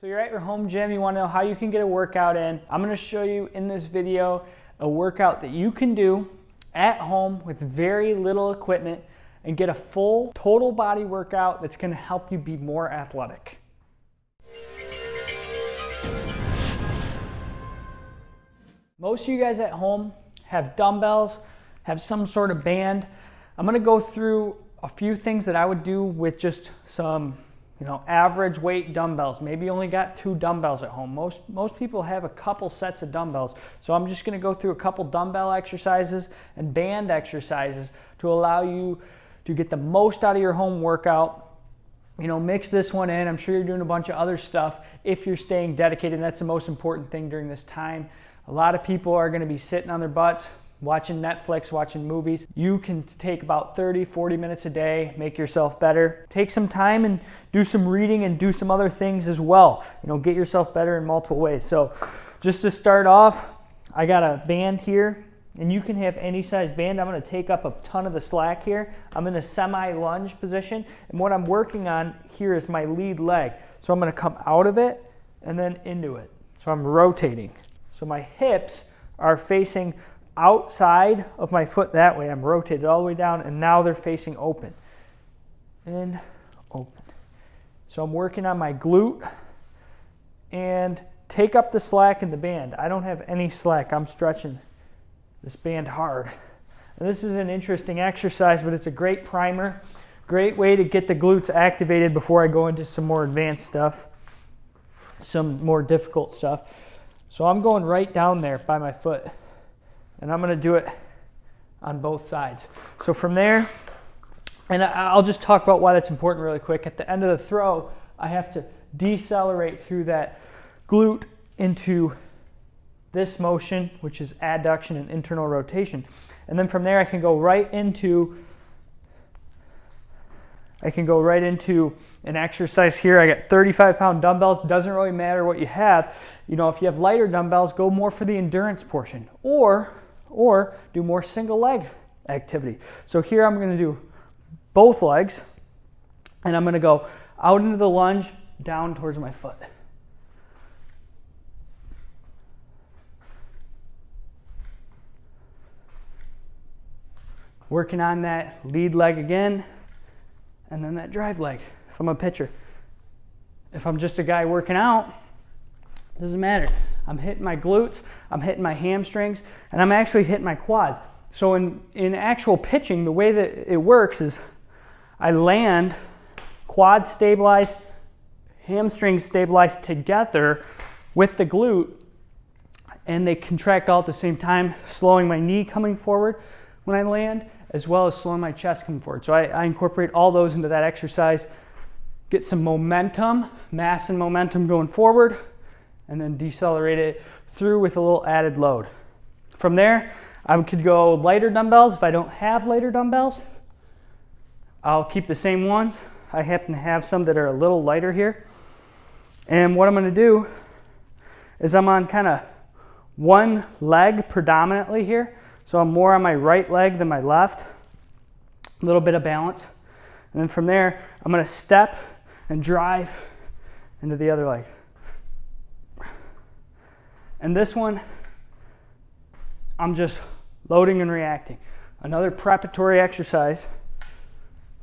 So you're at your home gym, you want to know how you can get a workout in. I'm going to show you in this video a workout that you can do at home with very little equipment and get a full total body workout that's going to help you be more athletic. Most of you guys at home have dumbbells, have some sort of band. I'm going to go through a few things that I would do with just some average weight dumbbells. Maybe you only got 2 dumbbells at home. Most people have a couple sets of dumbbells. So I'm just going to go through a couple dumbbell exercises and band exercises to allow you to get the most out of your home workout. Mix this one in. I'm sure you're doing a bunch of other stuff if you're staying dedicated. That's the most important thing during this time. A lot of people are going to be sitting on their butts, watching Netflix, watching movies. You can take about 30-40 minutes a day, make yourself better. Take some time and do some reading and do some other things as well. Get yourself better in multiple ways. So just to start off, I got a band here, and you can have any size band. I'm going to take up a ton of the slack here. I'm in a semi-lunge position, and what I'm working on here is my lead leg. So I'm going to come out of it and then into it. So I'm rotating. So my hips are facing outside of my foot that way. I'm rotated all the way down, and now they're facing open. In, open. So I'm working on my glute, and take up the slack in the band. I don't have any slack. I'm stretching this band hard. And this is an interesting exercise, but it's a great primer. Great way to get the glutes activated before I go into some more advanced stuff, some more difficult stuff. So I'm going right down there by my foot. And I'm going to do it on both sides. So from there, and I'll just talk about why that's important really quick. At the end of the throw, I have to decelerate through that glute into this motion, which is adduction and internal rotation. And then from there, I can go right into an exercise here. I got 35-pound dumbbells. Doesn't really matter what you have. If you have lighter dumbbells, go more for the endurance portion, or do more single leg activity. So here I'm going to do both legs, and I'm going to go out into the lunge, down towards my foot. Working on that lead leg again, and then that drive leg if I'm a pitcher. If I'm just a guy working out, it doesn't matter. I'm hitting my glutes, I'm hitting my hamstrings, and I'm actually hitting my quads. So in actual pitching, the way that it works is I land, quads stabilize, hamstrings stabilize together with the glute, and they contract all at the same time, slowing my knee coming forward when I land, as well as slowing my chest coming forward. So I incorporate all those into that exercise, get some momentum, mass and momentum going forward, and then decelerate it through with a little added load. From there, I could go lighter dumbbells. If I don't have lighter dumbbells, I'll keep the same ones. I happen to have some that are a little lighter here. And what I'm going to do is I'm on kind of one leg predominantly here. So I'm more on my right leg than my left. A little bit of balance. And then from there, I'm going to step and drive into the other leg. And this one, I'm just loading and reacting. Another preparatory exercise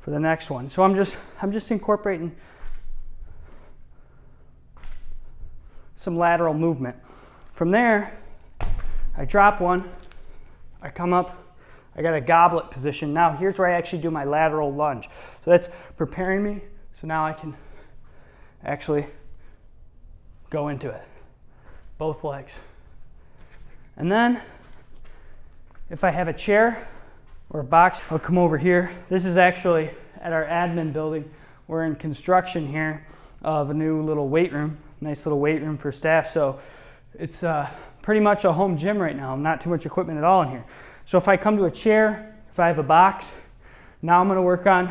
for the next one. So I'm just incorporating some lateral movement. From there, I drop one, I come up, I got a goblet position. Now here's where I actually do my lateral lunge. So that's preparing me, so now I can actually go into it. Both legs. And then, if I have a chair or a box, I'll come over here. This is actually at our admin building. We're in construction here of a new little weight room, nice little weight room for staff. So it's pretty much a home gym right now. Not too much equipment at all in here. So if I come to a chair, if I have a box, now I'm going to work on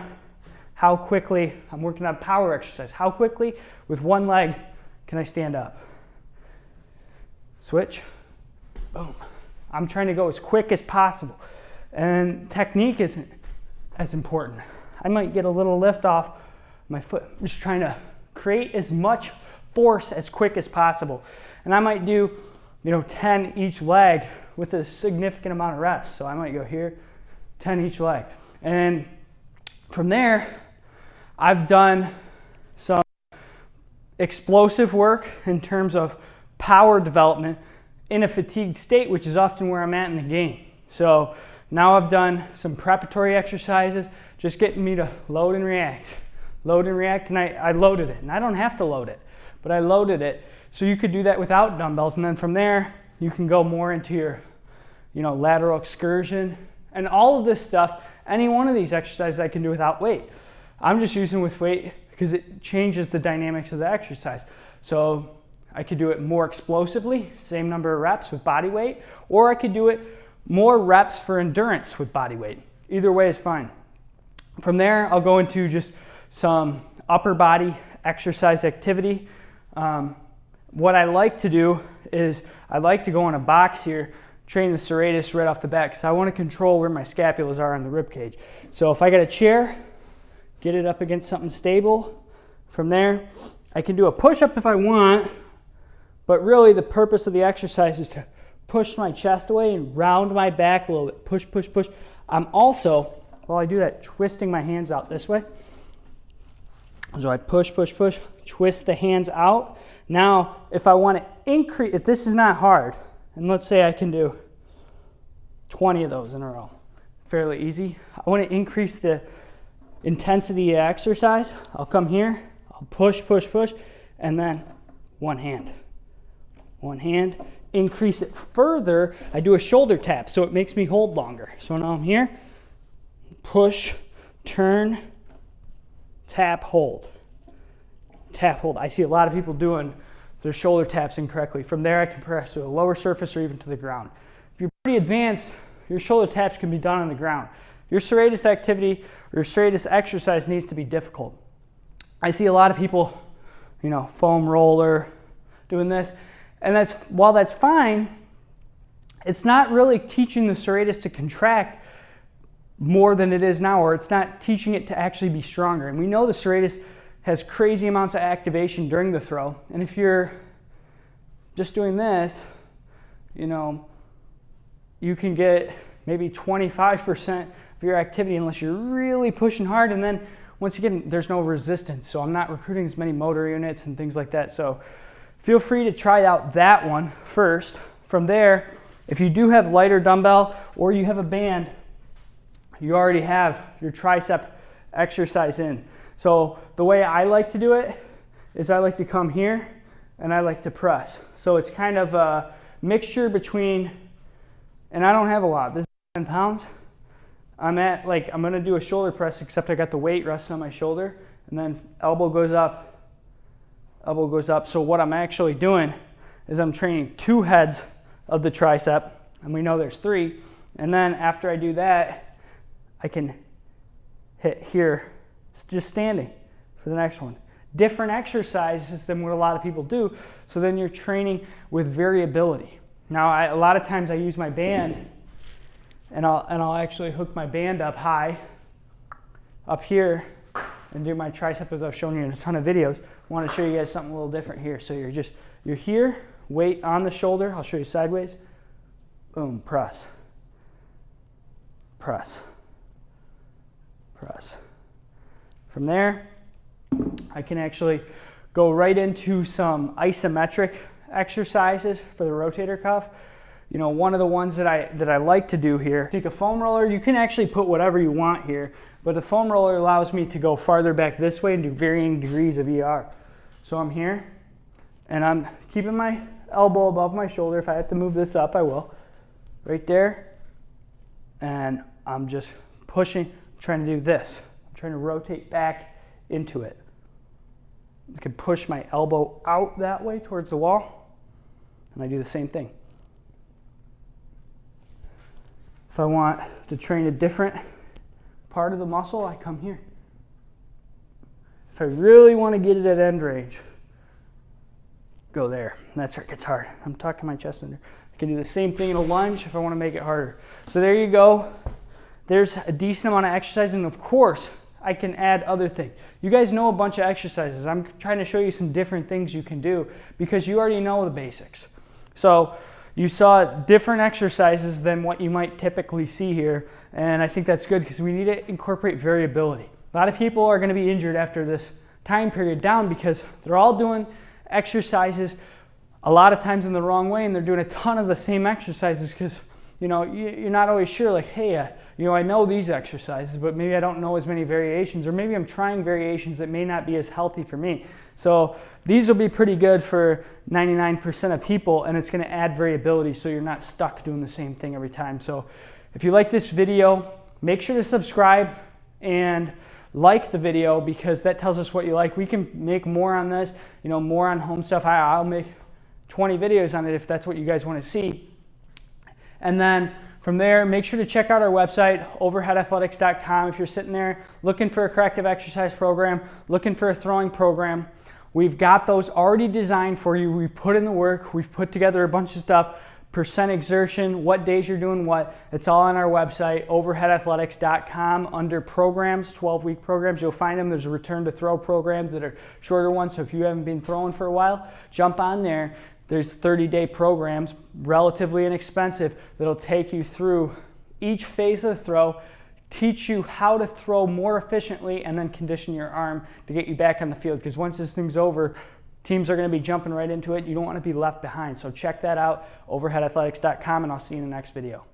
how quickly, I'm working on power exercise. How quickly, with one leg, can I stand up? Switch, boom. I'm trying to go as quick as possible. And technique isn't as important. I might get a little lift off my foot. I'm just trying to create as much force as quick as possible. And I might do, 10 each leg with a significant amount of rest. So I might go here, 10 each leg. And from there, I've done some explosive work in terms of power development in a fatigued state, which is often where I'm at in the game. So now I've done some preparatory exercises, just getting me to load and react, and I loaded it. And I don't have to load it, but I loaded it. So you could do that without dumbbells, and then from there, you can go more into your, lateral excursion. And all of this stuff, any one of these exercises I can do without weight. I'm just using with weight because it changes the dynamics of the exercise. So I could do it more explosively, same number of reps with body weight, or I could do it more reps for endurance with body weight. Either way is fine. From there, I'll go into just some upper body exercise activity. What I like to do is I like to go in a box here, train the serratus right off the bat, because I want to control where my scapulas are on the rib cage. So if I got a chair, get it up against something stable. From there, I can do a push-up if I want, but really the purpose of the exercise is to push my chest away and round my back a little bit. Push, push, push. I'm also, while I do that, twisting my hands out this way. So I push, push, push, twist the hands out. Now, if I want to increase, if this is not hard, and let's say I can do 20 of those in a row, fairly easy. I want to increase the intensity of exercise. I'll come here, I'll push, push, push, and then one hand, increase it further. I do a shoulder tap, so it makes me hold longer. So now I'm here, push, turn, tap, hold. Tap, hold. I see a lot of people doing their shoulder taps incorrectly. From there, I can press to a lower surface or even to the ground. If you're pretty advanced, your shoulder taps can be done on the ground. Your serratus activity or your serratus exercise needs to be difficult. I see a lot of people, foam roller, doing this, and while that's fine, it's not really teaching the serratus to contract more than it is now, or it's not teaching it to actually be stronger. And we know the serratus has crazy amounts of activation during the throw. And if you're just doing this, you can get maybe 25% of your activity unless you're really pushing hard. And then once again, there's no resistance. So I'm not recruiting as many motor units and things like that. So feel free to try out that one first. From there, if you do have lighter dumbbell or you have a band, you already have your tricep exercise in. So the way I like to do it is I like to come here and I like to press. So it's kind of a mixture between, and I don't have a lot. This is 10 pounds. I'm going to do a shoulder press, except I got the weight resting on my shoulder, and then elbow goes up, elbow goes up. So what I'm actually doing is I'm training 2 heads of the tricep, and we know there's 3. And then after I do that, I can hit here, just standing for the next one. Different exercises than what a lot of people do. So then you're training with variability. Now, a lot of times I use my band, and I'll actually hook my band up high, up here, and do my tricep as I've shown you in a ton of videos. I want to show you guys something a little different here. So you're here, weight on the shoulder. I'll show you sideways. Boom, press, press, press. From there, I can actually go right into some isometric exercises for the rotator cuff. One of the ones that I like to do here, take a foam roller. You can actually put whatever you want here, but the foam roller allows me to go farther back this way and do varying degrees of ER. So I'm here, and I'm keeping my elbow above my shoulder. If I have to move this up, I will. Right there, and I'm just pushing, trying to do this. I'm trying to rotate back into it. I can push my elbow out that way towards the wall, and I do the same thing. If I want to train a different part of the muscle, I come here. If I really want to get it at end range, go there. And that's where it gets hard. I'm tucking my chest under. I can do the same thing in a lunge if I want to make it harder. So there you go. There's a decent amount of exercise, and of course, I can add other things. You guys know a bunch of exercises. I'm trying to show you some different things you can do because you already know the basics. So you saw different exercises than what you might typically see here, and I think that's good because we need to incorporate variability. A lot of people are going to be injured after this time period down because they're all doing exercises a lot of times in the wrong way, and they're doing a ton of the same exercises because you're not always sure, like, hey, I know these exercises, but maybe I don't know as many variations, or maybe I'm trying variations that may not be as healthy for me. So these will be pretty good for 99% of people, and it's going to add variability so you're not stuck doing the same thing every time. So if you like this video, make sure to subscribe and like the video because that tells us what you like. We can make more on this, more on home stuff. I'll make 20 videos on it if that's what you guys want to see. And then from there, make sure to check out our website, overheadathletics.com. If you're sitting there looking for a corrective exercise program, looking for a throwing program, we've got those already designed for you. We put in the work. We've put together a bunch of stuff, percent exertion, what days you're doing what. It's all on our website, overheadathletics.com. Under programs, 12-week programs, you'll find them. There's a return to throw programs that are shorter ones. So if you haven't been throwing for a while, jump on there. There's 30-day programs, relatively inexpensive, that'll take you through each phase of the throw, teach you how to throw more efficiently, and then condition your arm to get you back on the field. Because once this thing's over, teams are going to be jumping right into it. You don't want to be left behind. So check that out, overheadathletics.com, and I'll see you in the next video.